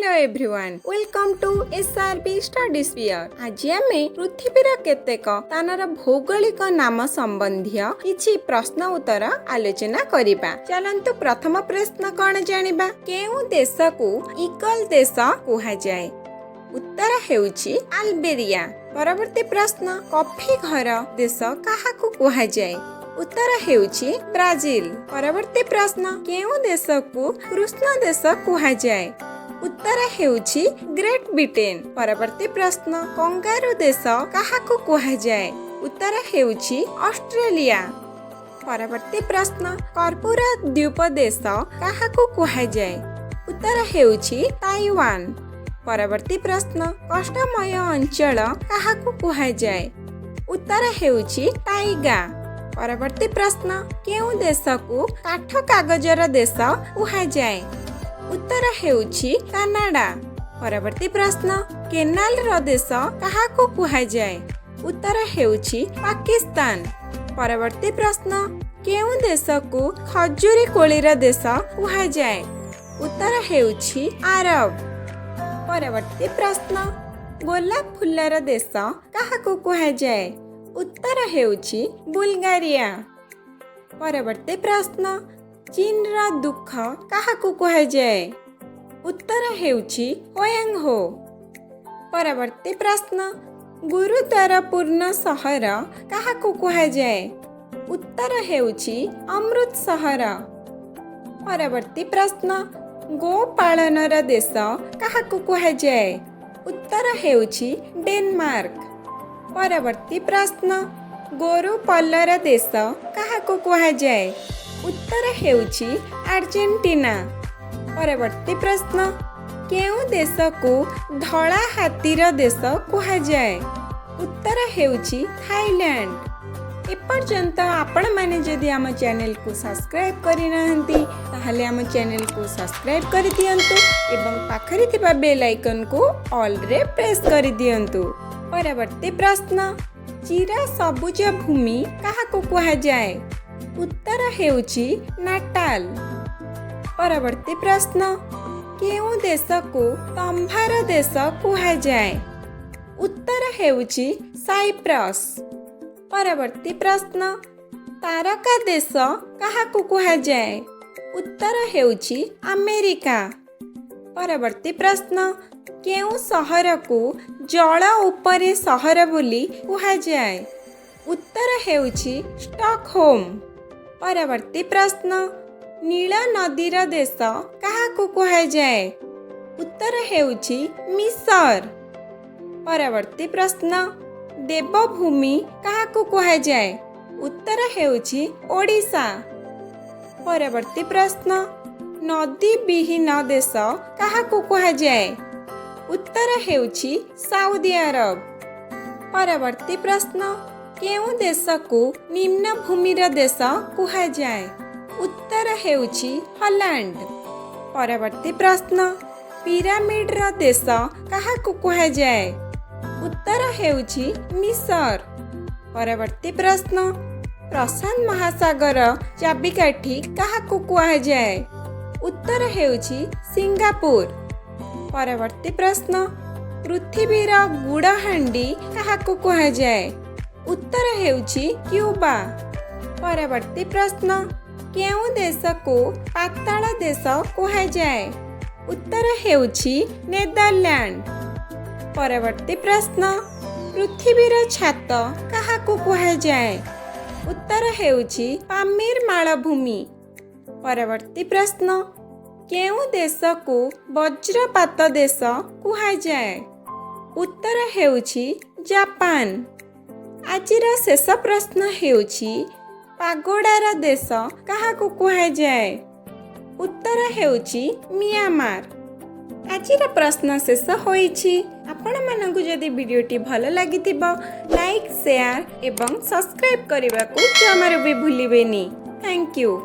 Hello everyone welcome to SRB study sphere. आज आमे पृथ्वीर केतेक स्थानर भौगोलिक नाम संबंधी किछि प्रश्न उत्तर आलोचना करिबा। चलंतु प्रथम प्रश्न कोन जानिबा। केउ देश को ईगल देश कुहा जाय? उत्तर हेउछि अल्बेरिया। परवर्ती प्रश्न कॉफी घर देश काहाकु कुहा जाय? उत्तर हेउछि ब्राजील। परवर्ती प्रश्न केउ देश को कृष्ण देश कुहा जाय? उत्तर हेउछि ग्रेट ब्रिटेन। परवर्ती प्रश्न कंगारू देश काहाकु कुहा जाय? उत्तर हेउछि ऑस्ट्रेलिया। परवर्ती प्रश्न कर्पूर द्वीप देश काहाकु कुहा जाय? उत्तर हेउछि ताइवान। परवर्ती प्रश्न कष्टमय अंचल काहाकु कुहा जाय? उत्तर हेउछि टाइगा। परवर्ती प्रश्न केउ देश को काठ कागजर देश कुहा जाय? उत्तर हेउछि कनाडा। परवर्ती प्रश्न केनाल रो देश काहाकु कुहा जाय? उत्तर हेउछि पाकिस्तान। परवर्ती प्रश्न केउ देश को खजूरी कोळीर देश कुहा जाय? उत्तर हेउछि अरब। परवर्ती प्रश्न गोलाप फुलर देश काहाकु कुहा जाय? उत्तर हेउछि बुल्गारिया। परवर्ती प्रश्न चीन रा दुख काहाकु कुहा जाय? उत्तर हेउछि होयांगहो। परवर्ती प्रश्न गुरुद्वार पूर्ण शहर काहाकु कुहा जाय? उत्तर हेउछि अमृत शहर। परवर्ती प्रश्न गोपालनर देश काहाकु कुहा जाय? उत्तर हेउछि डेनमार्क। परवर्ती प्रश्न गोरु पल्लर देश काहाकु कुहा जाय? उत्तर हेउछि अर्जेंटीना। परवर्ती प्रश्न केउ देश को धला हाथीर देश कुहा जाय? उत्तर हेउछि थाईलैंड। एपर्यंत आपण माने जदि आम चैनल को सब्सक्राइब करि नाहंती ताहले आम चैनल को सब्सक्राइब करि दियंतु एवं पाखरि थिबा बेल आइकन को ऑल रे प्रेस करि दियंतु। परवर्ती प्रश्न चिरा सबुज भूमि काहाकु कुहा जाय? उत्तर हेउछि नाटाल। परवर्ती प्रश्न केउ देश को तंभार देश कुहा जाय? उत्तर हेउछि साइप्रस। परवर्ती प्रश्न तारका देश काहाकु कुहा जाय? उत्तर हेउछि अमेरिका। परवर्ती प्रश्न केउ सहर को जल उपरे सहर बोली कुहा जाय? उत्तर हेउछि स्टॉकहोम। परवर्ती प्रश्न नील नदीर देश काहाकु कुहा जाय? उत्तर हेउछि मिसर। परवर्ती प्रश्न देवभूमि काहाकु कुहा जाय? उत्तर हेउछि ओडिशा। परवर्ती प्रश्न नदी विहीन देश काहाकु कुहा जाय? उत्तर हेउछि सऊदी अरब। परवर्ती प्रश्न केउ देश को निम्न भूमिर देश कुहा जाय? उत्तर हेउछि हॉलैंड। परवर्ती प्रश्न पिरामिड रा देश काहाकु कुहा जाय? उत्तर हेउछि मिसर। परवर्ती प्रश्न प्रशांत महासागर चाबिकाठी काहाकु कुहा जाय? उत्तर हेउछि सिंगापुर। परवर्ती प्रश्न पृथ्वीर गुड़हांडी काहाकु कुहा जाय? उत्तर हेउछि क्यूबा। परवर्ती प्रश्न केउ देश को पाताल देश कुहा जाय? उत्तर हेउछि नेदरलैंड। परवर्ती प्रश्न पृथ्वीर छात काहाकु कुहा जाय? उत्तर हेउछि पामीर मालभूमि। परवर्ती प्रश्न केउ देश को वज्रपात देश कुहा जाय? उत्तर हेउछि जापान। आजिर शेष प्रश्न हेउछि पागोडार देश काहाकु कुहा जाय? उत्तर हेउछि म्यांमार। आजिर प्रश्न शेष होइछि। आपण मानकु जदि वीडियोटी भल लागिथिबो लाइक शेयर एवं सब्सक्राइब करबा को जमार भी भूलिबेनी। Thank you.